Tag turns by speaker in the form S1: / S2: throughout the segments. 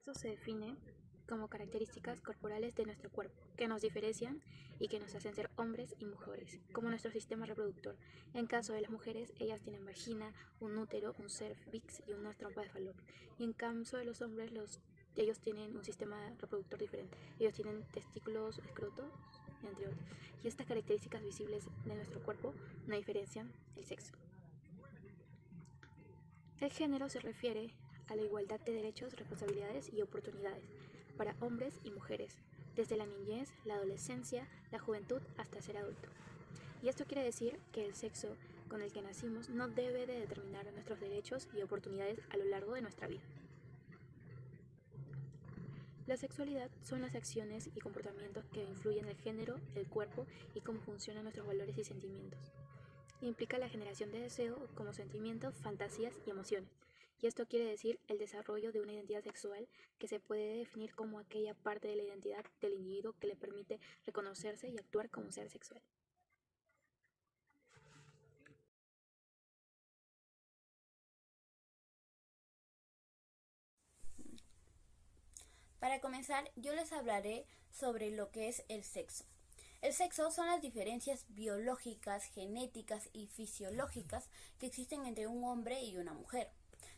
S1: Sexo se define como características corporales de nuestro cuerpo que nos diferencian y que nos hacen ser hombres y mujeres, como nuestro sistema reproductor. En caso de las mujeres, ellas tienen vagina, un útero, un cervix y unas trompas de falopio. Y en caso de los hombres, ellos tienen un sistema reproductor diferente. Ellos tienen testículos, escrotos, entre otros. Y estas características visibles de nuestro cuerpo no diferencian el sexo. El género se refiere a la igualdad de derechos, responsabilidades y oportunidades para hombres y mujeres, desde la niñez, la adolescencia, la juventud hasta ser adulto. Y esto quiere decir que el sexo con el que nacimos no debe de determinar nuestros derechos y oportunidades a lo largo de nuestra vida. La sexualidad son las acciones y comportamientos que influyen en el género, el cuerpo y cómo funcionan nuestros valores y sentimientos. Implica la generación de deseo como sentimientos, fantasías y emociones. Y esto quiere decir el desarrollo de una identidad sexual que se puede definir como aquella parte de la identidad del individuo que le permite reconocerse y actuar como un ser sexual.
S2: Para comenzar, yo les hablaré sobre lo que es el sexo. El sexo son las diferencias biológicas, genéticas y fisiológicas que existen entre un hombre y una mujer.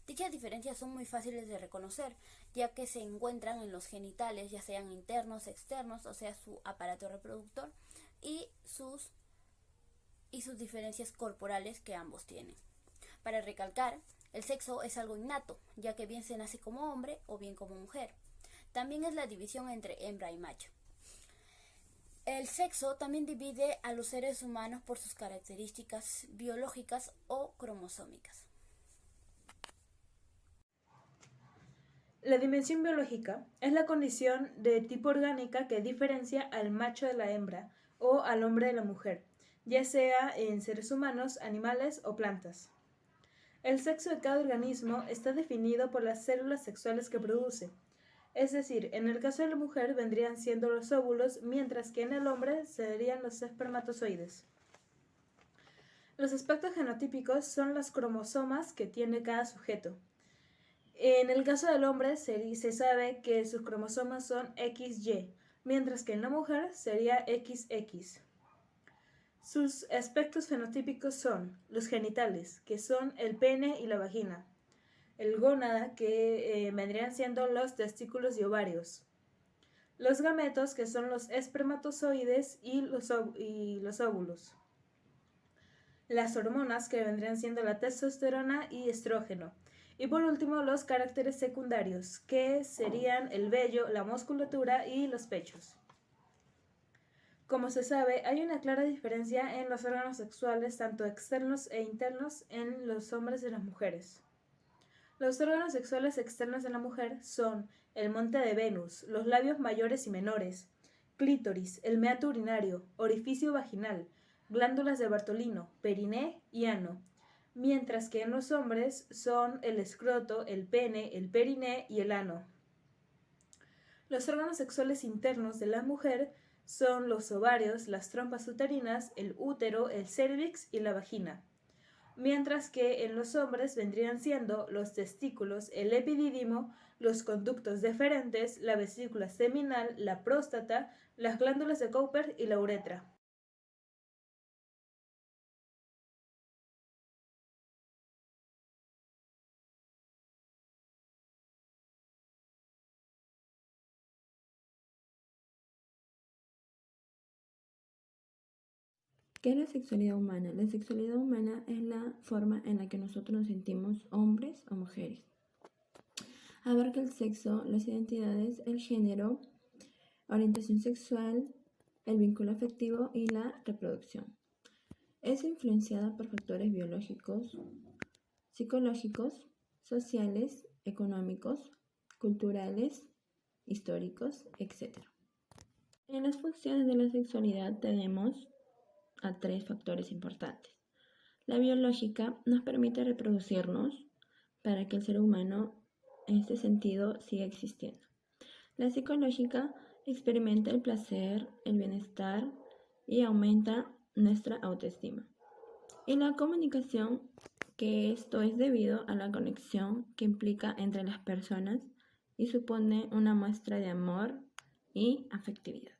S2: Dichas diferencias son muy fáciles de reconocer, ya que se encuentran en los genitales, ya sean internos, externos, o sea, su aparato reproductor, y sus diferencias corporales que ambos tienen. Para recalcar, el sexo es algo innato, ya que bien se nace como hombre o bien como mujer. También es la división entre hembra y macho. El sexo también divide a los seres humanos por sus características biológicas o cromosómicas.
S3: La dimensión biológica es la condición de tipo orgánica que diferencia al macho de la hembra o al hombre de la mujer, ya sea en seres humanos, animales o plantas. El sexo de cada organismo está definido por las células sexuales que produce. Es decir, en el caso de la mujer vendrían siendo los óvulos, mientras que en el hombre serían los espermatozoides. Los aspectos genotípicos son los cromosomas que tiene cada sujeto. En el caso del hombre se sabe que sus cromosomas son XY, mientras que en la mujer sería XX. Sus aspectos fenotípicos son los genitales, que son el pene y la vagina, el gónada, que vendrían siendo los testículos y ovarios, los gametos, que son los espermatozoides y los óvulos, las hormonas, que vendrían siendo la testosterona y estrógeno, y por último los caracteres secundarios, que serían el vello, la musculatura y los pechos. Como se sabe, hay una clara diferencia en los órganos sexuales, tanto externos e internos, en los hombres y las mujeres. Los órganos sexuales externos de la mujer son el monte de Venus, los labios mayores y menores, clítoris, el meato urinario, orificio vaginal, glándulas de Bartolino, periné y ano, mientras que en los hombres son el escroto, el pene, el periné y el ano. Los órganos sexuales internos de la mujer son los ovarios, las trompas uterinas, el útero, el cérvix y la vagina, mientras que en los hombres vendrían siendo los testículos, el epidídimo, los conductos deferentes, la vesícula seminal, la próstata, las glándulas de Cowper y la uretra.
S4: ¿Qué es la sexualidad humana? La sexualidad humana es la forma en la que nosotros nos sentimos hombres o mujeres. Abarca el sexo, las identidades, el género, orientación sexual, el vínculo afectivo y la reproducción. Es influenciada por factores biológicos, psicológicos, sociales, económicos, culturales, históricos, etc. En las funciones de la sexualidad tenemos a 3 factores importantes. La biológica nos permite reproducirnos para que el ser humano en este sentido siga existiendo. La psicológica experimenta el placer, el bienestar y aumenta nuestra autoestima. Y la comunicación, que esto es debido a la conexión que implica entre las personas y supone una muestra de amor y afectividad.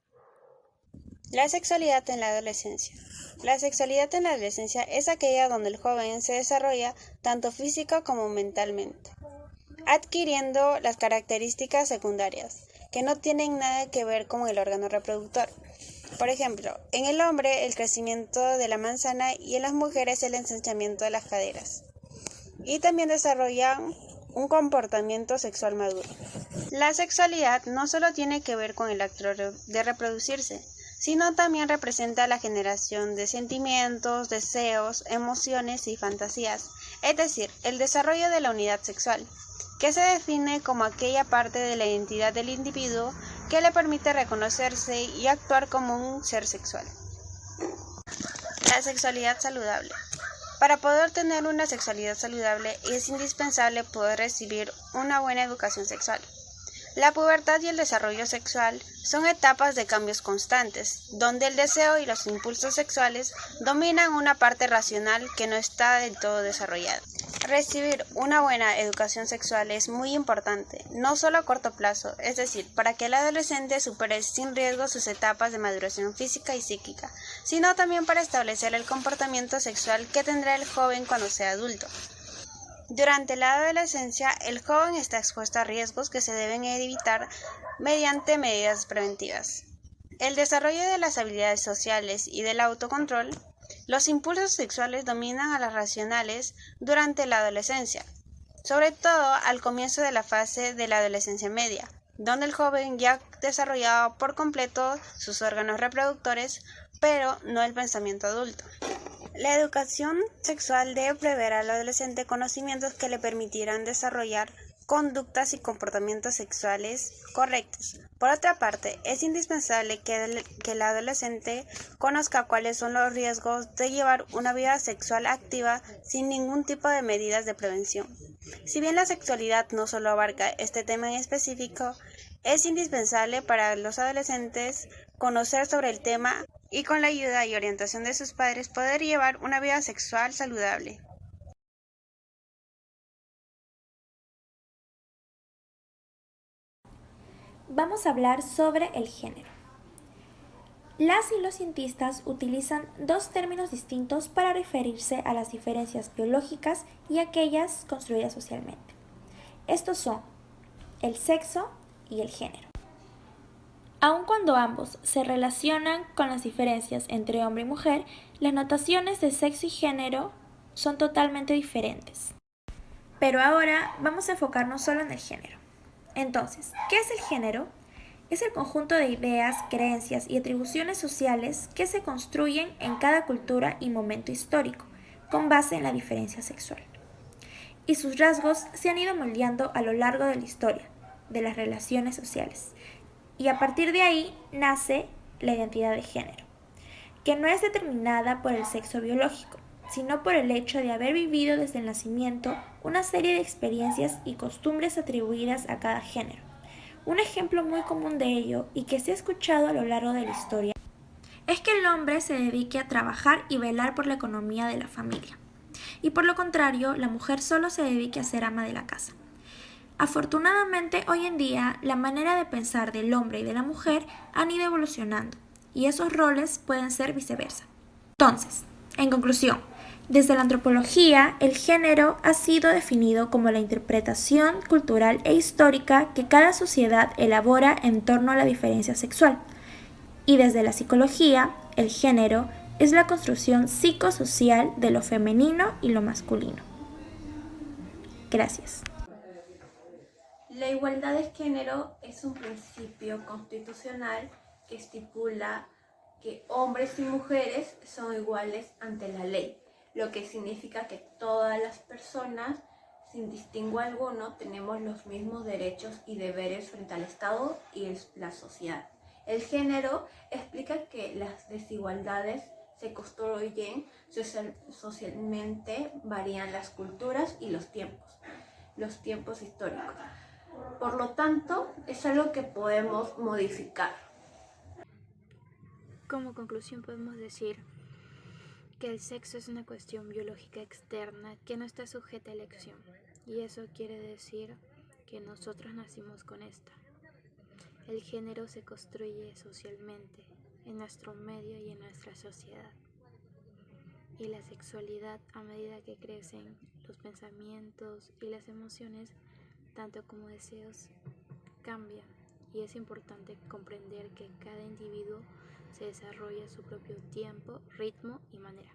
S5: La sexualidad en la adolescencia. La sexualidad en la adolescencia es aquella donde el joven se desarrolla tanto físico como mentalmente, adquiriendo las características secundarias, que no tienen nada que ver con el órgano reproductor. Por ejemplo, en el hombre el crecimiento de la manzana y en las mujeres el ensanchamiento de las caderas. Y también desarrollan un comportamiento sexual maduro. La sexualidad no solo tiene que ver con el acto de reproducirse, sino también representa la generación de sentimientos, deseos, emociones y fantasías, es decir, el desarrollo de la unidad sexual, que se define como aquella parte de la identidad del individuo que le permite reconocerse y actuar como un ser sexual. La sexualidad saludable. Para poder tener una sexualidad saludable es indispensable poder recibir una buena educación sexual. La pubertad y el desarrollo sexual son etapas de cambios constantes, donde el deseo y los impulsos sexuales dominan una parte racional que no está del todo desarrollada. Recibir una buena educación sexual es muy importante, no solo a corto plazo, es decir, para que el adolescente supere sin riesgo sus etapas de maduración física y psíquica, sino también para establecer el comportamiento sexual que tendrá el joven cuando sea adulto. Durante la adolescencia, el joven está expuesto a riesgos que se deben evitar mediante medidas preventivas. El desarrollo de las habilidades sociales y del autocontrol. Los impulsos sexuales dominan a las racionales durante la adolescencia, sobre todo al comienzo de la fase de la adolescencia media, donde el joven ya ha desarrollado por completo sus órganos reproductores, pero no el pensamiento adulto. La educación sexual debe prever al adolescente conocimientos que le permitirán desarrollar conductas y comportamientos sexuales correctos. Por otra parte, es indispensable que el adolescente conozca cuáles son los riesgos de llevar una vida sexual activa sin ningún tipo de medidas de prevención. Si bien la sexualidad no solo abarca este tema en específico, es indispensable para los adolescentes conocer sobre el tema y con la ayuda y orientación de sus padres poder llevar una vida sexual saludable.
S6: Vamos a hablar sobre el género. Las y los cientistas utilizan dos términos distintos para referirse a las diferencias biológicas y aquellas construidas socialmente. Estos son el sexo y el género. Aun cuando ambos se relacionan con las diferencias entre hombre y mujer, las notaciones de sexo y género son totalmente diferentes. Pero ahora vamos a enfocarnos solo en el género. Entonces, ¿qué es el género? Es el conjunto de ideas, creencias y atribuciones sociales que se construyen en cada cultura y momento histórico, con base en la diferencia sexual. Y sus rasgos se han ido moldeando a lo largo de la historia, de las relaciones sociales. Y a partir de ahí nace la identidad de género, que no es determinada por el sexo biológico, sino por el hecho de haber vivido desde el nacimiento una serie de experiencias y costumbres atribuidas a cada género. Un ejemplo muy común de ello, y que se ha escuchado a lo largo de la historia, es que el hombre se dedique a trabajar y velar por la economía de la familia, y por lo contrario, la mujer solo se dedique a ser ama de la casa. Afortunadamente, hoy en día, la manera de pensar del hombre y de la mujer han ido evolucionando, y esos roles pueden ser viceversa. Entonces, en conclusión, desde la antropología, el género ha sido definido como la interpretación cultural e histórica que cada sociedad elabora en torno a la diferencia sexual. Y desde la psicología, el género es la construcción psicosocial de lo femenino y lo masculino. Gracias.
S7: La igualdad de género es un principio constitucional que estipula que hombres y mujeres son iguales ante la ley, lo que significa que todas las personas, sin distingo alguno, tenemos los mismos derechos y deberes frente al Estado y la sociedad. El género explica que las desigualdades se construyen socialmente, varían las culturas y los tiempos históricos. Por lo tanto, es algo que podemos modificar.
S1: Como conclusión podemos decir que el sexo es una cuestión biológica externa que no está sujeta a elección, y eso quiere decir que nosotros nacimos con esta. El género se construye socialmente, en nuestro medio y en nuestra sociedad. Y la sexualidad, a medida que crecen los pensamientos y las emociones, tanto como deseos, cambian. Y es importante comprender que cada individuo se desarrolla a su propio tiempo, ritmo y manera.